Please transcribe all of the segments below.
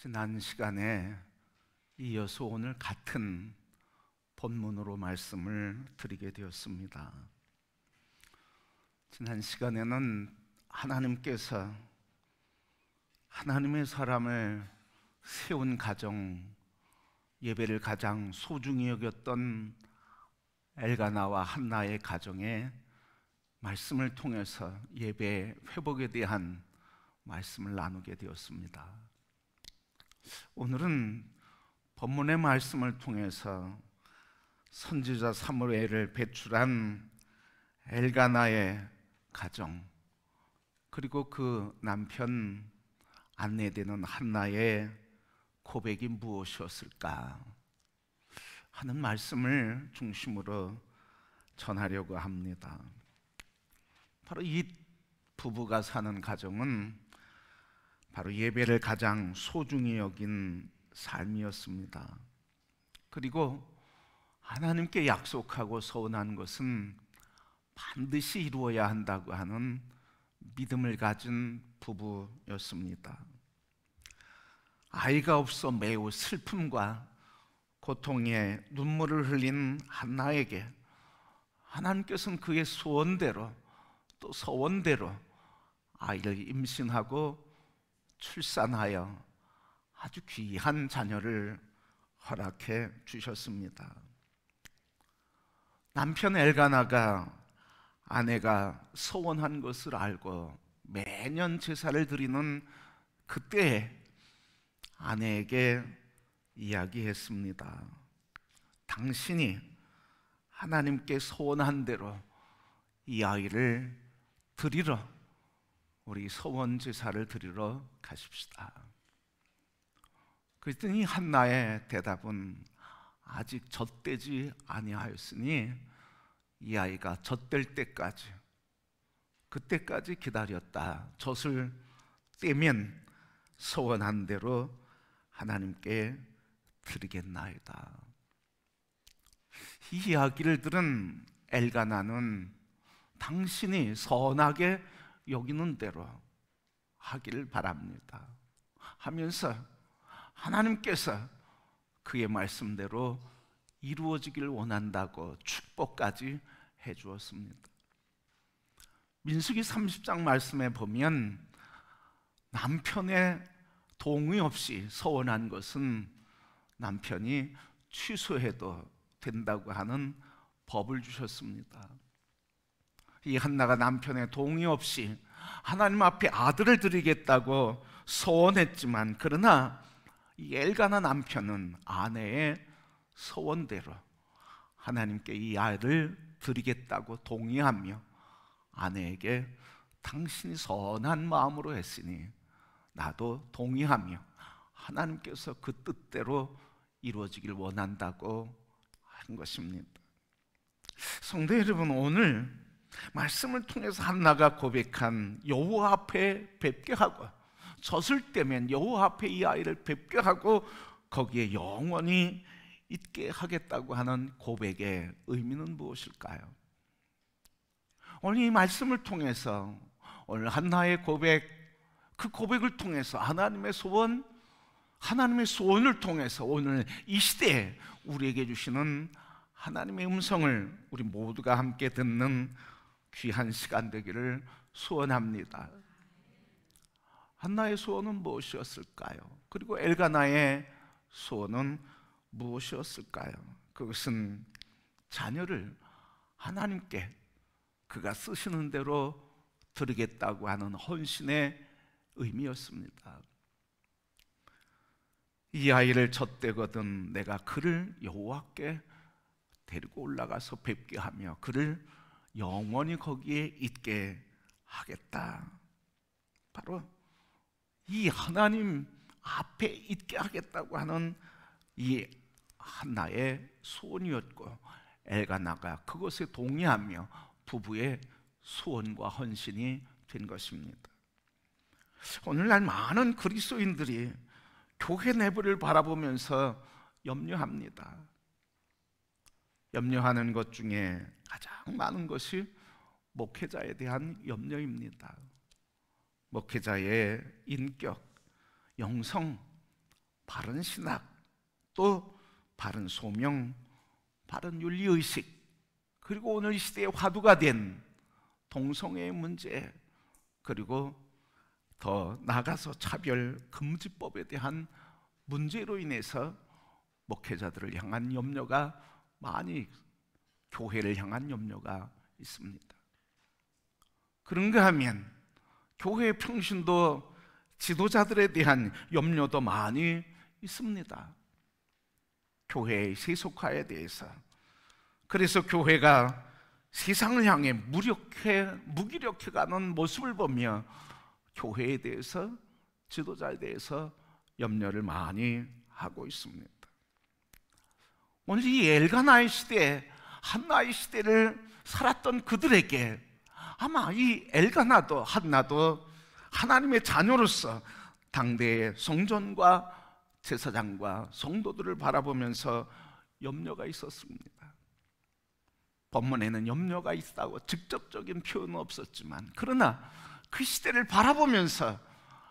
지난 시간에 이어서 오늘 같은 본문으로 말씀을 드리게 되었습니다. 지난 시간에는 하나님께서 하나님의 사람을 세운 가정, 예배를 가장 소중히 여겼던 엘가나와 한나의 가정에 말씀을 통해서 예배 회복에 대한 말씀을 나누게 되었습니다. 오늘은 본문의 말씀을 통해서 선지자 사무엘을 배출한 엘가나의 가정, 그리고 그 남편 아내되는 한나의 고백이 무엇이었을까 하는 말씀을 중심으로 전하려고 합니다. 바로 이 부부가 사는 가정은 바로 예배를 가장 소중히 여긴 삶이었습니다. 그리고 하나님께 약속하고 서원한 것은 반드시 이루어야 한다고 하는 믿음을 가진 부부였습니다. 아이가 없어 매우 슬픔과 고통에 눈물을 흘린 한나에게 하나님께서는 그의 소원대로 또 서원대로 아이를 임신하고 출산하여 아주 귀한 자녀를 허락해 주셨습니다. 남편 엘가나가 아내가 서원한 것을 알고 매년 제사를 드리는 그때에 아내에게 이야기했습니다. 당신이 하나님께 서원한 대로 이 아이를 드리러 우리 서원 제사를 드리러 가십시다. 그랬더니 한나의 대답은 아직 젖되지 아니하였으니 이 아이가 젖될 때까지, 그때까지 기다렸다. 젖을 떼면 서원한 대로 하나님께 드리겠나이다. 이 이야기를 들은 엘가나는 당신이 선하게 여기는 대로 하기를 바랍니다 하면서 하나님께서 그의 말씀대로 이루어지길 원한다고 축복까지 해주었습니다. 민수기 30장 말씀에 보면 남편의 동의 없이 서원한 것은 남편이 취소해도 된다고 하는 법을 주셨습니다. 이 한나가 남편의 동의 없이 하나님 앞에 아들을 드리겠다고 서원했지만, 그러나 이 엘가나 남편은 아내의 서원대로 하나님께 이 아이를 드리겠다고 동의하며 아내에게 당신이 선한 마음으로 했으니 나도 동의하며 하나님께서 그 뜻대로 이루어지길 원한다고 한 것입니다. 성도 여러분, 오늘 말씀을 통해서 한나가 고백한 여호와 앞에 뵙게 하고 젖을 떼면 여호와 앞에 이 아이를 뵙게 하고 거기에 영원히 있게 하겠다고 하는 고백의 의미는 무엇일까요? 오늘 이 말씀을 통해서 오늘 한나의 고백, 그 고백을 통해서 하나님의 소원, 하나님의 소원을 통해서 오늘 이 시대에 우리에게 주시는 하나님의 음성을 우리 모두가 함께 듣는 귀한 시간 되기를 소원합니다. 한나의 소원은 무엇이었을까요? 그리고 엘가나의 소원은 무엇이었을까요? 그것은 자녀를 하나님께 그가 쓰시는 대로 드리겠다고 하는 헌신의 의미였습니다. 이 아이를 젖되거든 내가 그를 여호와께 데리고 올라가서 뵙게 하며 그를 영원히 거기에 있게 하겠다. 바로 이 하나님 앞에 있게 하겠다고 하는 이 한나의 소원이었고, 엘가나가 그것에 동의하며 부부의 소원과 헌신이 된 것입니다. 오늘날 많은 그리스도인들이 교회 내부를 바라보면서 염려합니다. 염려하는 것 중에 가장 많은 것이 목회자에 대한 염려입니다. 목회자의 인격, 영성, 바른 신학, 또 바른 소명, 바른 윤리의식, 그리고 오늘 시대의 화두가 된 동성애의 문제, 그리고 더 나아가서 차별금지법에 대한 문제로 인해서 목회자들을 향한 염려가 많이, 교회를 향한 염려가 있습니다. 그런가 하면 교회의 평신도 지도자들에 대한 염려도 많이 있습니다. 교회의 세속화에 대해서. 그래서 교회가 세상을 향해 무기력해가는 모습을 보며 교회에 대해서, 지도자에 대해서 염려를 많이 하고 있습니다. 오늘 이 엘가나의 시대, 한나의 시대를 살았던 그들에게 아마 이 엘가나도 한나도 하나님의 자녀로서 당대의 성전과 제사장과 성도들을 바라보면서 염려가 있었습니다. 본문에는 염려가 있다고 직접적인 표현은 없었지만, 그러나 그 시대를 바라보면서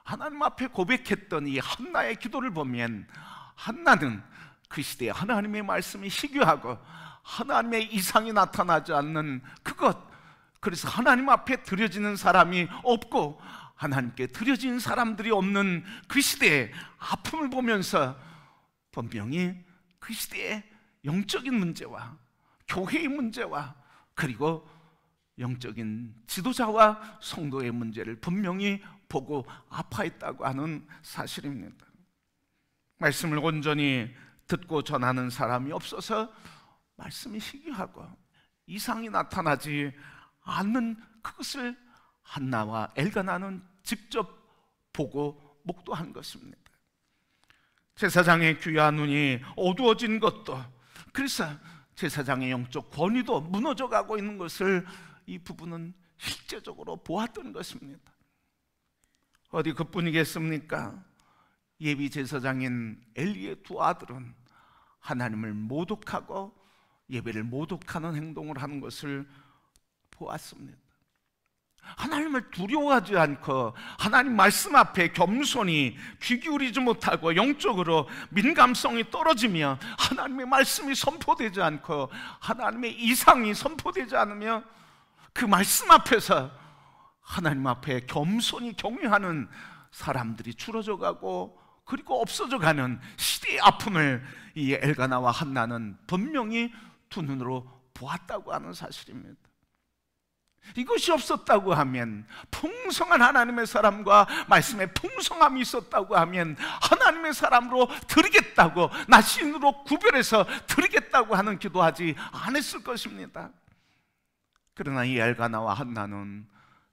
하나님 앞에 고백했던 이 한나의 기도를 보면, 한나는 그 시대에 하나님의 말씀이 희귀하고 하나님의 이상이 나타나지 않는 그것, 그래서 하나님 앞에 드려지는 사람이 없고 하나님께 드려진 사람들이 없는 그 시대의 아픔을 보면서 분명히 그 시대의 영적인 문제와 교회의 문제와 그리고 영적인 지도자와 성도의 문제를 분명히 보고 아파했다고 하는 사실입니다. 말씀을 온전히 듣고 전하는 사람이 없어서 말씀이 희귀하고 이상이 나타나지 않는 그것을 한나와 엘가나는 직접 보고 목도한 것입니다. 제사장의 귀와 눈이 어두워진 것도, 그래서 제사장의 영적 권위도 무너져 가고 있는 것을 이 부부는 실제적으로 보았던 것입니다. 어디 그뿐이겠습니까? 예비 제사장인 엘리의 두 아들은 하나님을 모독하고 예배를 모독하는 행동을 하는 것을 보았습니다. 하나님을 두려워하지 않고 하나님 말씀 앞에 겸손히 귀 기울이지 못하고 영적으로 민감성이 떨어지며 하나님의 말씀이 선포되지 않고 하나님의 이상이 선포되지 않으며 그 말씀 앞에서 하나님 앞에 겸손히 경외하는 사람들이 줄어져 가고 그리고 없어져 가는 시대의 아픔을 이 엘가나와 한나는 분명히 두 눈으로 보았다고 하는 사실입니다. 이것이 없었다고 하면, 풍성한 하나님의 사람과 말씀의 풍성함이 있었다고 하면 하나님의 사람으로 드리겠다고, 나 신으로 구별해서 드리겠다고 하는 기도하지 않았을 것입니다. 그러나 이 엘가나와 한나는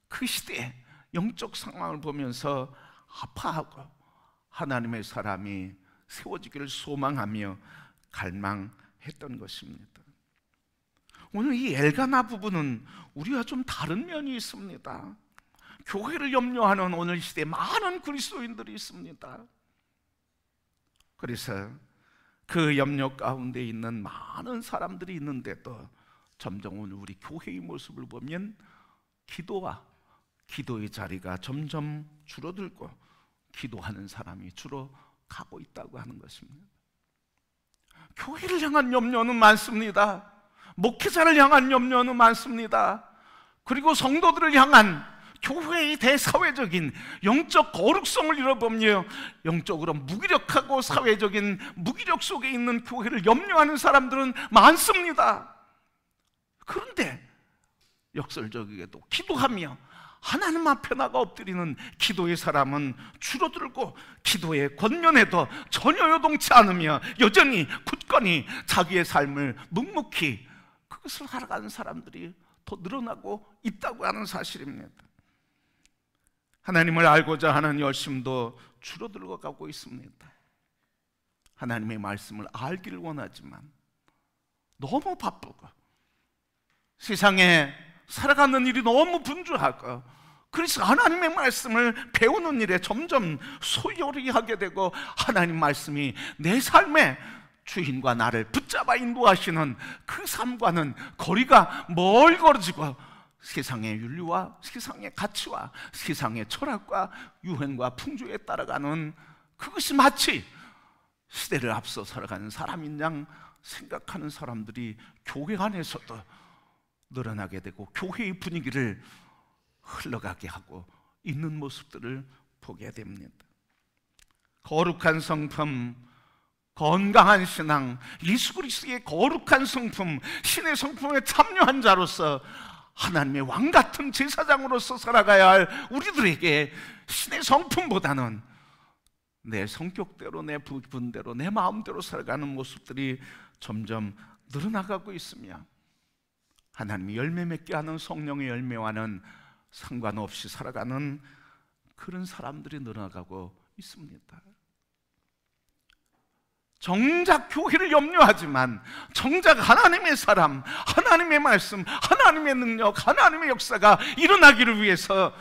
그 시대의 영적 상황을 보면서 아파하고 하나님의 사람이 세워지기를 소망하며 갈망했던 것입니다. 오늘 이 엘가나 부부는 우리와 좀 다른 면이 있습니다. 교회를 염려하는 오늘 시대에 많은 그리스도인들이 있습니다. 그래서 그 염려 가운데 있는 많은 사람들이 있는데도 점점 오늘 우리 교회의 모습을 보면 기도와 기도의 자리가 점점 줄어들고 기도하는 사람이 줄어가고 있다고 하는 것입니다. 교회를 향한 염려는 많습니다. 목회자를 향한 염려는 많습니다. 그리고 성도들을 향한 교회의 대사회적인 영적 거룩성을 잃어버리며 영적으로 무기력하고 사회적인 무기력 속에 있는 교회를 염려하는 사람들은 많습니다. 그런데 역설적이게도 기도하며 하나님 앞에 나가 엎드리는 기도의 사람은 줄어들고 기도의 권면에도 전혀 요동치 않으며 여전히 굳건히 자기의 삶을 묵묵히 그것을 살아가는 사람들이 더 늘어나고 있다고 하는 사실입니다. 하나님을 알고자 하는 열심도 줄어들어 가고 있습니다. 하나님의 말씀을 알기를 원하지만 너무 바쁘고 세상에 살아가는 일이 너무 분주하고 그래서 하나님의 말씀을 배우는 일에 점점 소홀히 하게 되고 하나님 말씀이 내 삶에 주인과 나를 붙잡아 인도하시는 그 삶과는 거리가 멀어지고 세상의 윤리와 세상의 가치와 세상의 철학과 유행과 풍조에 따라가는 그것이 마치 시대를 앞서 살아가는 사람인 양 생각하는 사람들이 교회 안에서도 늘어나게 되고 교회의 분위기를 흘러가게 하고 있는 모습들을 보게 됩니다. 거룩한 성품, 건강한 신앙, 예수 그리스도의 거룩한 성품, 신의 성품에 참여한 자로서 하나님의 왕 같은 제사장으로서 살아가야 할 우리들에게 신의 성품보다는 내 성격대로, 내 부분대로, 내 마음대로 살아가는 모습들이 점점 늘어나가고 있으며 하나님이 열매 맺게 하는 성령의 열매와는 상관없이 살아가는 그런 사람들이 늘어나가고 있습니다. 정작 교회를 염려하지만 정작 하나님의 사람, 하나님의 말씀, 하나님의 능력, 하나님의 역사가 일어나기를 위해서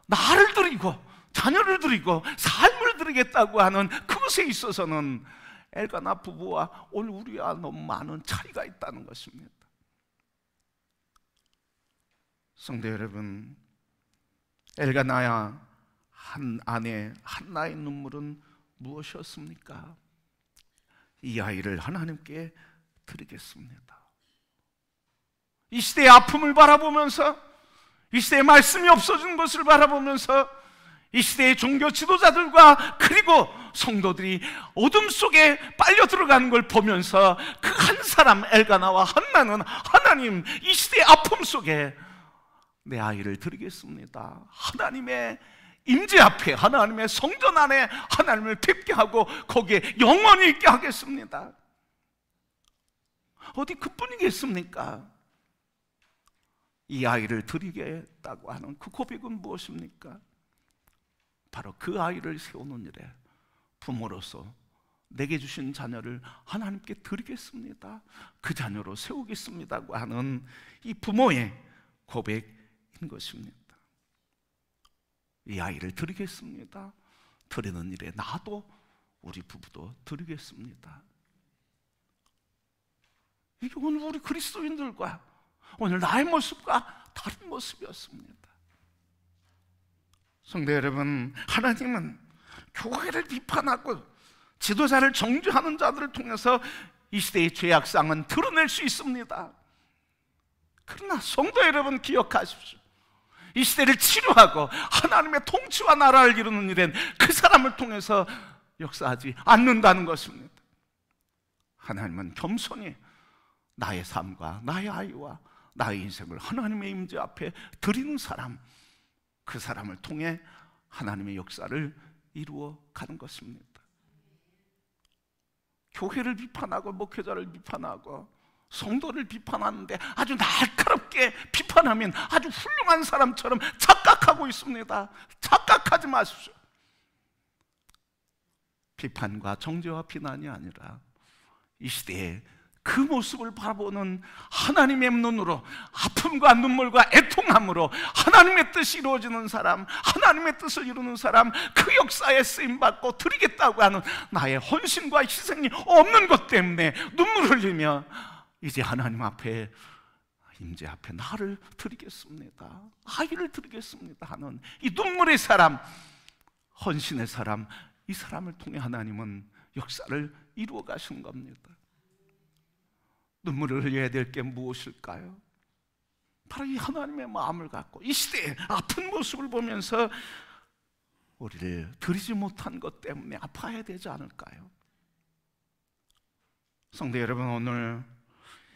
나를 드리고 자녀를 드리고 삶을 드리겠다고 하는 그것에 있어서는 엘가나 부부와 오늘 우리와 너무 많은 차이가 있다는 것입니다. 성도 여러분, 엘가나야 한 아내 한나의 눈물은 무엇이었습니까? 이 아이를 하나님께 드리겠습니다. 이 시대의 아픔을 바라보면서, 이 시대의 말씀이 없어진 것을 바라보면서, 이 시대의 종교 지도자들과 그리고 성도들이 어둠 속에 빨려 들어가는 걸 보면서 그 한 사람 엘가나와 한나는 하나님, 이 시대의 아픔 속에 내 아이를 드리겠습니다. 하나님의 임재 앞에, 하나님의 성전 안에 하나님을 뵙게 하고 거기에 영원히 있게 하겠습니다. 어디 그뿐이겠습니까? 이 아이를 드리겠다고 하는 그 고백은 무엇입니까? 바로 그 아이를 세우는 일에 부모로서 내게 주신 자녀를 하나님께 드리겠습니다. 그 자녀로 세우겠습니다고 하는 이 부모의 고백인 것입니다. 이 아이를 드리겠습니다. 드리는 일에 나도 우리 부부도 드리겠습니다. 이게 오늘 우리 그리스도인들과 오늘 나의 모습과 다른 모습이었습니다. 성도 여러분, 하나님은 교회를 비판하고 지도자를 정죄하는 자들을 통해서 이 시대의 죄악상은 드러낼 수 있습니다. 그러나 성도 여러분, 기억하십시오. 이 시대를 치료하고 하나님의 통치와 나라를 이루는 일엔 그 사람을 통해서 역사하지 않는다는 것입니다. 하나님은 겸손히 나의 삶과 나의 아이와 나의 인생을 하나님의 임재 앞에 드리는 사람, 그 사람을 통해 하나님의 역사를 이루어 가는 것입니다. 교회를 비판하고 목회자를 비판하고 성도를 비판하는데 아주 날카롭게 비판하면 아주 훌륭한 사람처럼 착각하고 있습니다. 착각하지 마십시오. 비판과 정죄와 비난이 아니라 이 시대에 그 모습을 바라보는 하나님의 눈으로 아픔과 눈물과 애통함으로 하나님의 뜻이 이루어지는 사람, 하나님의 뜻을 이루는 사람, 그 역사에 쓰임받고 드리겠다고 하는 나의 헌신과 희생이 없는 것 때문에 눈물을 흘리며 이제 하나님 앞에, 임재 앞에 나를 드리겠습니다, 아이를 드리겠습니다 하는 이 눈물의 사람, 헌신의 사람, 이 사람을 통해 하나님은 역사를 이루어 가신 겁니다. 눈물을 흘려야 될 게 무엇일까요? 바로 이 하나님의 마음을 갖고 이 시대의 아픈 모습을 보면서 우리를 드리지 못한 것 때문에 아파야 되지 않을까요? 성도 여러분, 오늘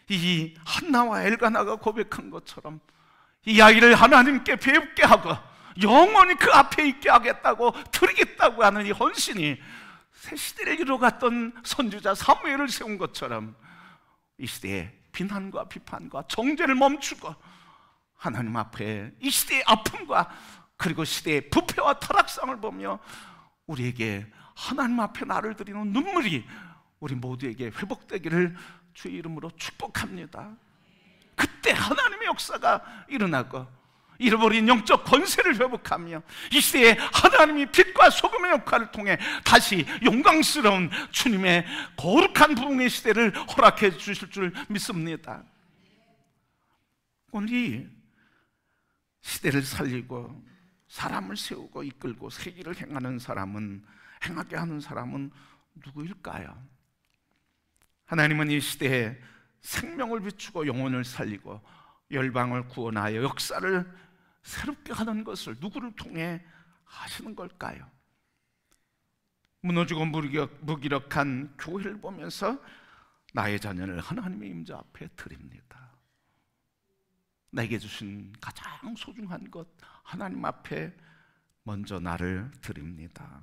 이 한나와 엘가나가 고백한 것처럼 이 아이를 하나님께 배웁게 하고 영원히 그 앞에 있게 하겠다고, 드리겠다고 하는 이 헌신이 새 시대를 이루어갔던 선지자 사무엘을 세운 것처럼 이 시대의 비난과 비판과 정죄를 멈추고 하나님 앞에 이 시대의 아픔과 그리고 시대의 부패와 타락상을 보며 우리에게 하나님 앞에 나를 드리는 눈물이 우리 모두에게 회복되기를 주의 이름으로 축복합니다. 그때 하나님의 역사가 일어나고 잃어버린 영적 권세를 회복하며 이 시대에 하나님이 빛과 소금의 역할을 통해 다시 영광스러운 주님의 거룩한 부흥의 시대를 허락해 주실 줄 믿습니다. 오늘 이 시대를 살리고 사람을 세우고 이끌고 세기를 행하게 하는 사람은 누구일까요? 하나님은 이 시대에 생명을 비추고 영혼을 살리고 열방을 구원하여 역사를 새롭게 하는 것을 누구를 통해 하시는 걸까요? 무너지고 무기력한 교회를 보면서 나의 자녀를 하나님의 임재 앞에 드립니다. 내게 주신 가장 소중한 것 하나님 앞에 먼저 나를 드립니다.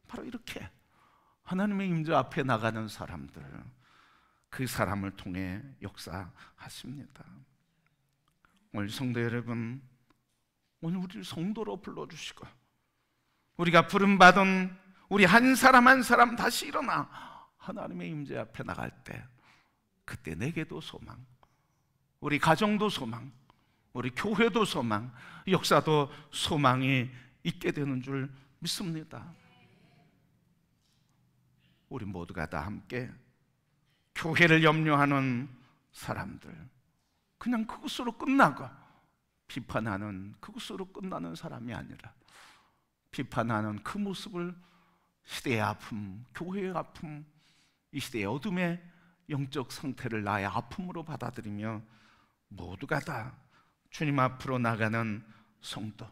바로 이렇게 하나님의 임재 앞에 나가는 사람들, 그 사람을 통해 역사하십니다. 오늘 성도 여러분, 오늘 우리를 성도로 불러주시고 우리가 부름받은 우리 한 사람 한 사람 다시 일어나 하나님의 임재 앞에 나갈 때, 그때 내게도 소망, 우리 가정도 소망, 우리 교회도 소망, 역사도 소망이 있게 되는 줄 믿습니다. 우리 모두가 다 함께 교회를 염려하는 사람들, 그냥 그것으로 끝나고 비판하는 그것으로 끝나는 사람이 아니라 비판하는 그 모습을 시대의 아픔, 교회의 아픔, 이 시대의 어둠의 영적 상태를 나의 아픔으로 받아들이며 모두가 다 주님 앞으로 나가는 성도,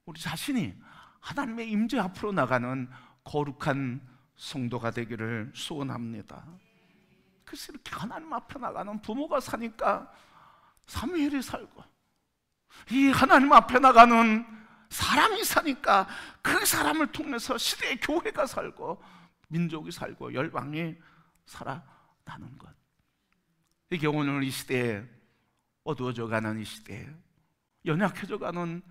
우리 자신이 하나님의 임재 앞으로 나가는 거룩한 성도가 되기를 소원합니다. 그래서 이렇게 하나님 앞에 나가는 부모가 사니까 사무엘이 살고, 이 하나님 앞에 나가는 사람이 사니까 그 사람을 통해서 시대의 교회가 살고 민족이 살고 열방이 살아나는 것, 이게 오늘 이 시대에 어두워져가는 이 시대에 연약해져가는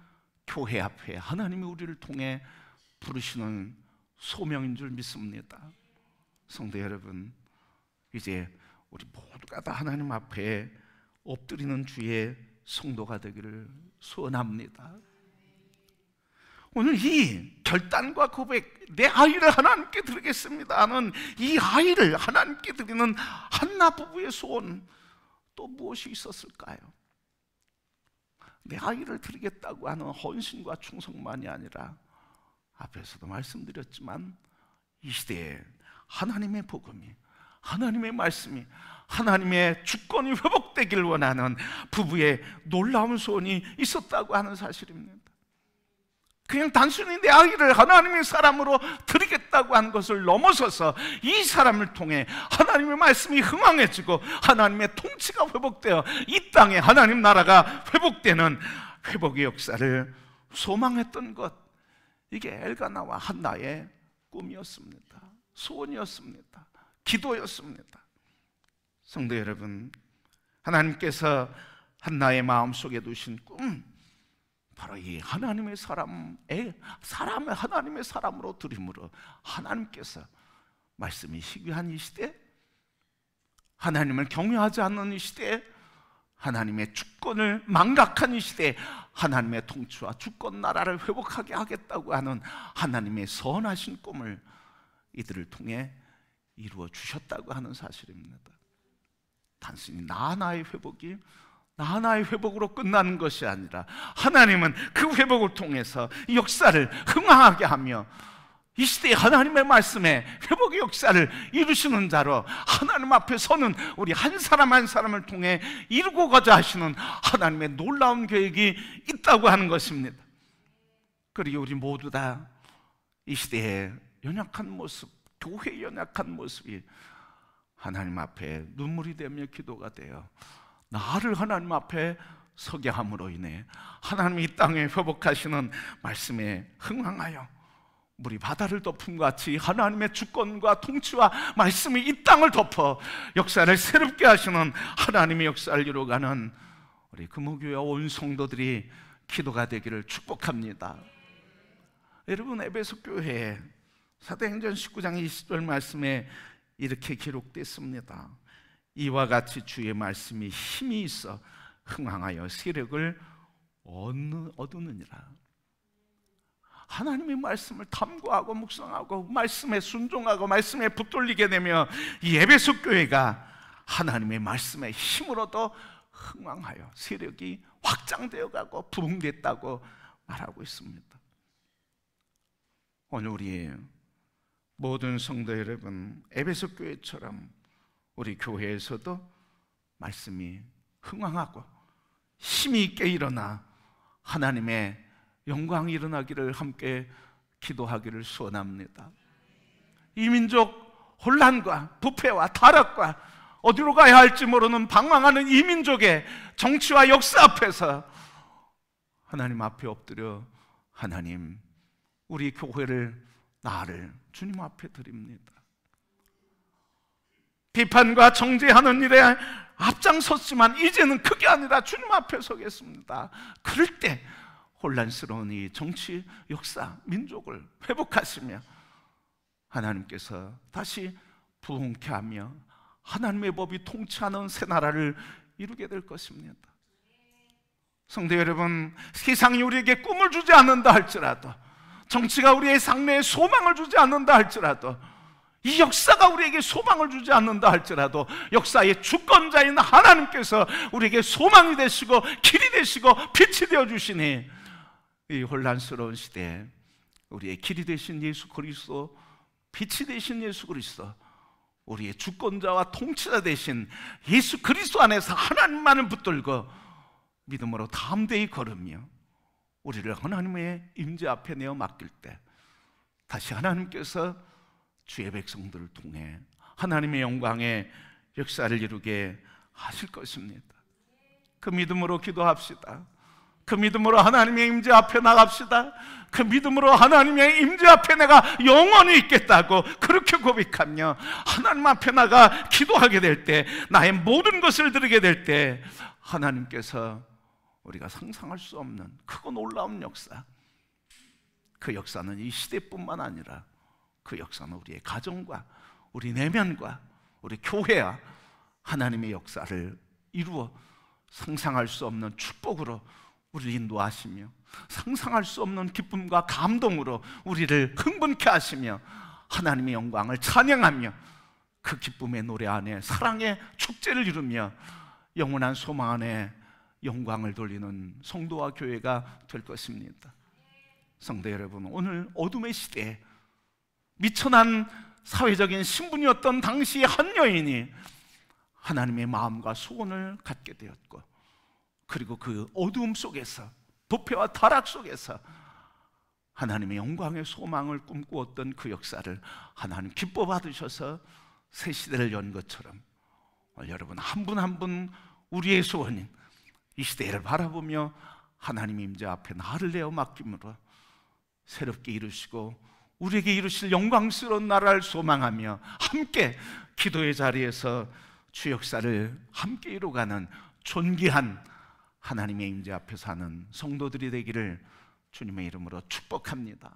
교회 앞에 하나님이 우리를 통해 부르시는 소명인 줄 믿습니다. 성도 여러분, 이제 우리 모두가 다 하나님 앞에 엎드리는 주의 성도가 되기를 소원합니다. 오늘 이 결단과 고백, 내 아이를 하나님께 드리겠습니다 하는 이 아이를 하나님께 드리는 한나 부부의 소원, 또 무엇이 있었을까요? 내 아이를 드리겠다고 하는 헌신과 충성만이 아니라 앞에서도 말씀드렸지만 이 시대에 하나님의 복음이, 하나님의 말씀이, 하나님의 주권이 회복되길 원하는 부부의 놀라운 소원이 있었다고 하는 사실입니다. 그냥 단순히 내 아이를 하나님의 사람으로 드리겠다고 한 것을 넘어서서 이 사람을 통해 하나님의 말씀이 흥황해지고 하나님의 통치가 회복되어 이 땅에 하나님 나라가 회복되는 회복의 역사를 소망했던 것, 이게 엘가나와 한나의 꿈이었습니다. 소원이었습니다. 기도였습니다. 성도 여러분, 하나님께서 한나의 마음속에 두신 꿈, 바로 이 하나님의 사람을 하나님의 사람으로 드림으로 하나님께서 말씀이 희귀한 이 시대, 하나님을 경외하지 않는 이 시대, 하나님의 주권을 망각한 이 시대, 하나님의 통치와 주권 나라를 회복하게 하겠다고 하는 하나님의 선하신 꿈을 이들을 통해 이루어 주셨다고 하는 사실입니다. 단순히 나 하나의 회복이 나 하나의 회복으로 끝나는 것이 아니라 하나님은 그 회복을 통해서 역사를 흥황하게 하며 이 시대에 하나님의 말씀에 회복의 역사를 이루시는 자로 하나님 앞에 서는 우리 한 사람 한 사람을 통해 이루고 가자 하시는 하나님의 놀라운 계획이 있다고 하는 것입니다. 그리고 우리 모두 다 이 시대의 연약한 모습, 교회의 연약한 모습이 하나님 앞에 눈물이 되며 기도가 되어 나를 하나님 앞에 서게 함으로 인해 하나님이 이 땅에 회복하시는 말씀에 흥황하여 물이 바다를 덮은 것 같이 하나님의 주권과 통치와 말씀이 이 땅을 덮어 역사를 새롭게 하시는 하나님의 역사를 이루어가는 우리 금호교회와 온 성도들이 기도가 되기를 축복합니다. 여러분, 에베소 교회에 사도행전 19장 20절 말씀에 이렇게 기록됐습니다. 이와 같이 주의 말씀이 힘이 있어 흥황하여 세력을 얻으느니라. 하나님의 말씀을 탐구하고 묵상하고 말씀에 순종하고 말씀에 붙들리게 되며 이 에베소 교회가 하나님의 말씀의 힘으로도 흥황하여 세력이 확장되어 가고 부흥됐다고 말하고 있습니다. 오늘 우리 모든 성도 여러분, 에베소 교회처럼 우리 교회에서도 말씀이 흥황하고 힘이 있게 일어나 하나님의 영광이 일어나기를 함께 기도하기를 소원합니다. 이 민족 혼란과 부패와 타락과 어디로 가야 할지 모르는 방황하는 이 민족의 정치와 역사 앞에서 하나님 앞에 엎드려 하나님, 우리 교회를, 나를 주님 앞에 드립니다. 비판과 정죄하는 일에 앞장섰지만 이제는 그게 아니라 주님 앞에 서겠습니다. 그럴 때 혼란스러운 이 정치, 역사, 민족을 회복하시며 하나님께서 다시 부흥케 하며 하나님의 법이 통치하는 새 나라를 이루게 될 것입니다. 성도 여러분, 세상이 우리에게 꿈을 주지 않는다 할지라도, 정치가 우리의 상례에 소망을 주지 않는다 할지라도, 이 역사가 우리에게 소망을 주지 않는다 할지라도 역사의 주권자인 하나님께서 우리에게 소망이 되시고 길이 되시고 빛이 되어주시니 이 혼란스러운 시대에 우리의 길이 되신 예수 그리스도, 빛이 되신 예수 그리스도, 우리의 주권자와 통치자 되신 예수 그리스도 안에서 하나님만을 붙들고 믿음으로 담대히 걸으며 우리를 하나님의 임재 앞에 내어 맡길 때 다시 하나님께서 주의 백성들을 통해 하나님의 영광의 역사를 이루게 하실 것입니다. 그 믿음으로 기도합시다. 그 믿음으로 하나님의 임재 앞에 나갑시다. 그 믿음으로 하나님의 임재 앞에 내가 영원히 있겠다고 그렇게 고백하며 하나님 앞에 나가 기도하게 될 때, 나의 모든 것을 드리게 될 때 하나님께서 우리가 상상할 수 없는 크고 놀라운 역사, 그 역사는 이 시대뿐만 아니라 그 역사는 우리의 가정과 우리 내면과 우리 교회와 하나님의 역사를 이루어 상상할 수 없는 축복으로 우리를 인도하시며 상상할 수 없는 기쁨과 감동으로 우리를 흥분케 하시며 하나님의 영광을 찬양하며 그 기쁨의 노래 안에 사랑의 축제를 이루며 영원한 소망 안에 영광을 돌리는 성도와 교회가 될 것입니다. 성도 여러분, 오늘 어둠의 시대에 미천한 사회적인 신분이었던 당시 한 여인이 하나님의 마음과 소원을 갖게 되었고, 그리고 그 어두움 속에서, 부패와 타락 속에서 하나님의 영광의 소망을 꿈꾸었던 그 역사를 하나님 기뻐 받으셔서 새 시대를 연 것처럼 여러분 한 분 한 분 우리의 소원인 이 시대를 바라보며 하나님 임재 앞에 나를 내어 맡김으로 새롭게 이루시고 우리에게 이루실 영광스러운 나라를 소망하며 함께 기도의 자리에서 주 역사를 함께 이루어가는 존귀한 하나님의 임재 앞에 사는 성도들이 되기를 주님의 이름으로 축복합니다.